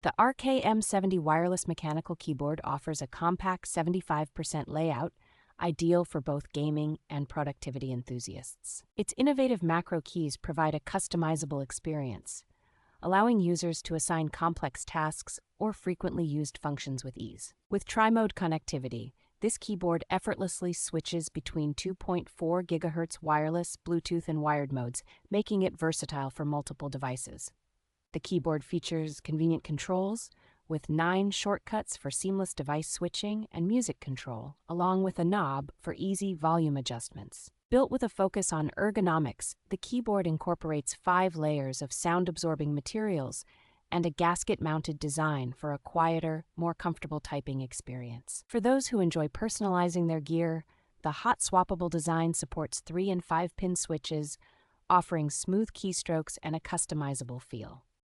The RK M70 wireless mechanical keyboard offers a compact 75% layout, ideal for both gaming and productivity enthusiasts. Its innovative macro keys provide a customizable experience, allowing users to assign complex tasks or frequently used functions with ease. With tri-mode connectivity, this keyboard effortlessly switches between 2.4 GHz wireless, Bluetooth, and wired modes, making it versatile for multiple devices. The keyboard features convenient controls, with 9 shortcuts for seamless device switching and music control, along with a knob for easy volume adjustments. Built with a focus on ergonomics, the keyboard incorporates 5 layers of sound-absorbing materials and a gasket-mounted design for a quieter, more comfortable typing experience. For those who enjoy personalizing their gear, the hot-swappable design supports 3- and 5-pin switches, offering smooth keystrokes and a customizable feel.